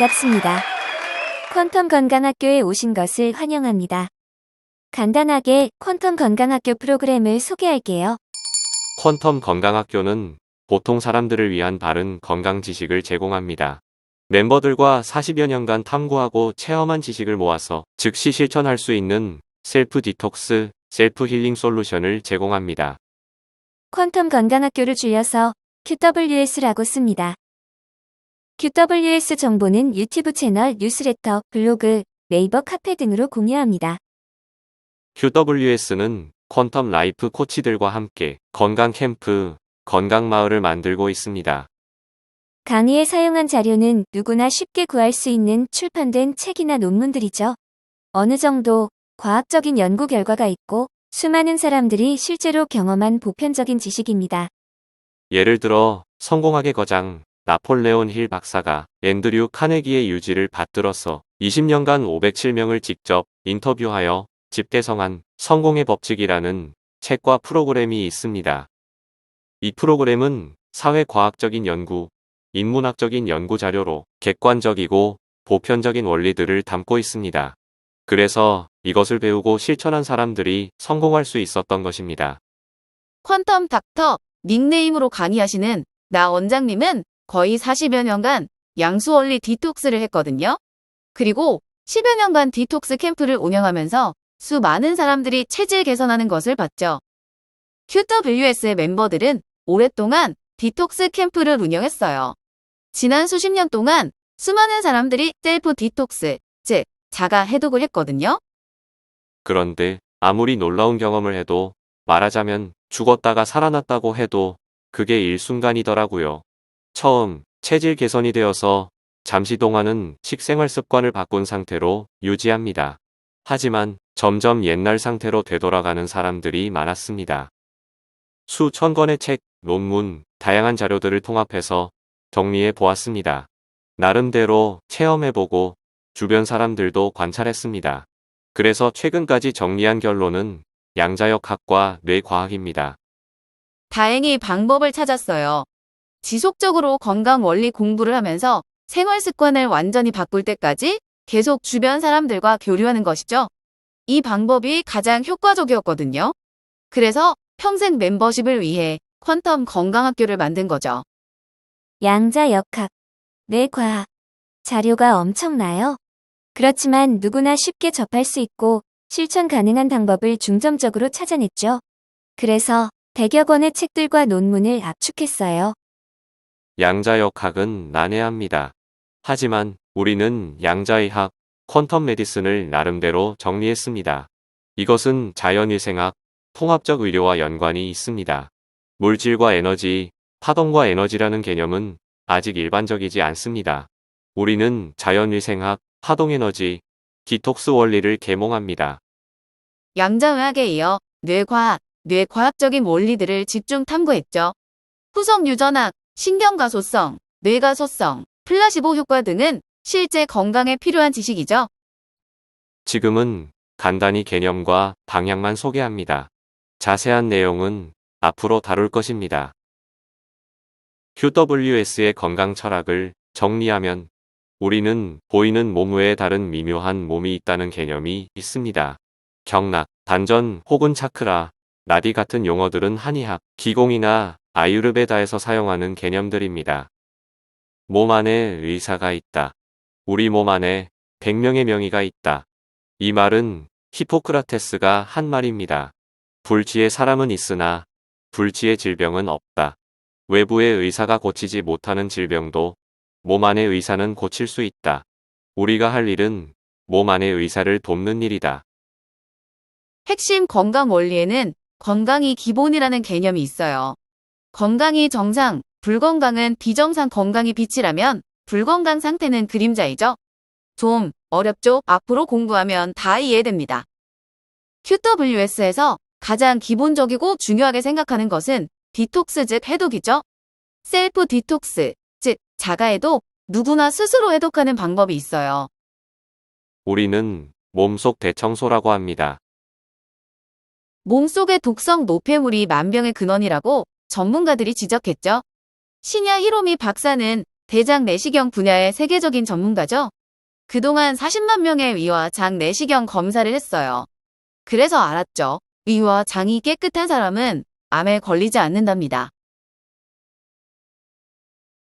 반갑습니다. 퀀텀 건강학교에 오신 것을 환영합니다. 간단하게 퀀텀 건강학교 프로그램을 소개할게요. 퀀텀 건강학교는 보통 사람들을 위한 바른 건강 지식을 제공합니다. 멤버들과 40여 년간 탐구하고 체험한 지식을 모아서 즉시 실천할 수 있는 셀프 디톡스, 셀프 힐링 솔루션을 제공합니다. 퀀텀 건강학교를 줄여서 QWS라고 씁니다. QWS 정보는 유튜브 채널, 뉴스레터, 블로그, 네이버 카페 등으로 공유합니다. QWS는 퀀텀 라이프 코치들과 함께 건강 캠프, 건강 마을을 만들고 있습니다. 강의에 사용한 자료는 누구나 쉽게 구할 수 있는 출판된 책이나 논문들이죠. 어느 정도 과학적인 연구 결과가 있고 수많은 사람들이 실제로 경험한 보편적인 지식입니다. 예를 들어 성공학의 거장 나폴레온 힐 박사가 앤드류 카네기의 유지를 받들어서 20년간 507명을 직접 인터뷰하여 집대성한 성공의 법칙이라는 책과 프로그램이 있습니다. 이 프로그램은 사회과학적인 연구, 인문학적인 연구 자료로 객관적이고 보편적인 원리들을 담고 있습니다. 그래서 이것을 배우고 실천한 사람들이 성공할 수 있었던 것입니다. 퀀텀 닥터 닉네임으로 강의하시는 나 원장님은 거의 40여 년간 양수원리 디톡스를 했거든요. 그리고 10여 년간 디톡스 캠프를 운영하면서 수많은 사람들이 체질 개선하는 것을 봤죠. QWS의 멤버들은 오랫동안 디톡스 캠프를 운영했어요. 지난 수십 년 동안 수많은 사람들이 셀프 디톡스, 즉 자가 해독을 했거든요. 그런데 아무리 놀라운 경험을 해도 말하자면 죽었다가 살아났다고 해도 그게 일순간이더라고요. 처음 체질 개선이 되어서 잠시 동안은 식생활 습관을 바꾼 상태로 유지합니다. 하지만 점점 옛날 상태로 되돌아가는 사람들이 많았습니다. 수천 권의 책, 논문, 다양한 자료들을 통합해서 정리해 보았습니다. 나름대로 체험해보고 주변 사람들도 관찰했습니다. 그래서 최근까지 정리한 결론은 양자역학과 뇌과학입니다. 다행히 방법을 찾았어요. 지속적으로 건강 원리 공부를 하면서 생활 습관을 완전히 바꿀 때까지 계속 주변 사람들과 교류하는 것이죠. 이 방법이 가장 효과적이었거든요. 그래서 평생 멤버십을 위해 퀀텀 건강학교를 만든 거죠. 양자역학, 뇌과학, 자료가 엄청나요. 그렇지만 누구나 쉽게 접할 수 있고 실천 가능한 방법을 중점적으로 찾아냈죠. 그래서 100여 권의 책들과 논문을 압축했어요. 양자역학은 난해합니다. 하지만 우리는 양자의학, 퀀텀 메디슨을 나름대로 정리했습니다. 이것은 자연위생학, 통합적 의료와 연관이 있습니다. 물질과 에너지, 파동과 에너지라는 개념은 아직 일반적이지 않습니다. 우리는 자연위생학, 파동에너지, 디톡스 원리를 계몽합니다. 양자의학에 이어 뇌과학, 뇌과학적인 원리들을 집중 탐구했죠. 후속 유전학, 신경가소성, 뇌가소성, 플라시보 효과 등은 실제 건강에 필요한 지식이죠. 지금은 간단히 개념과 방향만 소개합니다. 자세한 내용은 앞으로 다룰 것입니다. QWS의 건강 철학을 정리하면 우리는 보이는 몸 외에 다른 미묘한 몸이 있다는 개념이 있습니다. 경락, 단전 혹은 차크라, 나디 같은 용어들은 한의학, 기공이나 아유르베다에서 사용하는 개념들입니다. 몸 안에 의사가 있다. 우리 몸 안에 100명의 명의가 있다. 이 말은 히포크라테스가 한 말입니다. 불치의 사람은 있으나 불치의 질병은 없다. 외부의 의사가 고치지 못하는 질병도 몸 안의 의사는 고칠 수 있다. 우리가 할 일은 몸 안의 의사를 돕는 일이다. 핵심 건강 원리에는 건강이 기본이라는 개념이 있어요. 건강이 정상, 불건강은 비정상, 건강이 빛이라면 불건강 상태는 그림자이죠. 좀 어렵죠? 앞으로 공부하면 다 이해됩니다. QWS에서 가장 기본적이고 중요하게 생각하는 것은 디톡스 즉 해독이죠. 셀프 디톡스 즉 자가해독, 누구나 스스로 해독하는 방법이 있어요. 우리는 몸속 대청소라고 합니다. 몸속의 독성 노폐물이 만병의 근원이라고 전문가들이 지적했죠. 시냐 히로미 박사는 대장 내시경 분야의 세계적인 전문가죠. 그동안 40만 명의 위와 장 내시경 검사를 했어요. 그래서 알았죠. 위와 장이 깨끗한 사람은 암에 걸리지 않는답니다.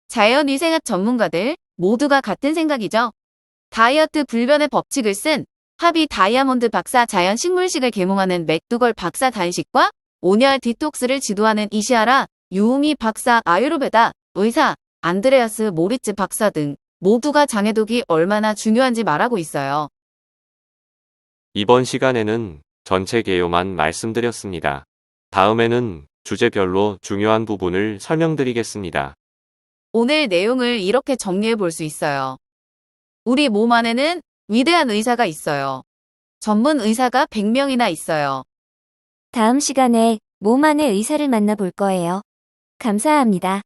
자연위생학 전문가들 모두가 같은 생각이죠. 다이어트 불변의 법칙을 쓴 하비 다이아몬드 박사 자연식물식을 계몽하는 맥두걸 박사 단식과 온열 디톡스를 지도하는 이시하라 유우미 박사 아유르베다 의사 안드레아스 모리츠 박사 등 모두가 장해독이 얼마나 중요한지 말하고 있어요. 이번 시간에는 전체 개요만 말씀드렸습니다. 다음에는 주제별로 중요한 부분을 설명드리겠습니다. 오늘 내용을 이렇게 정리해 볼 수 있어요. 우리 몸 안에는 위대한 의사가 있어요. 전문 의사가 100명이나 있어요. 다음 시간에 몸 안의 의사를 만나볼 거예요. 감사합니다.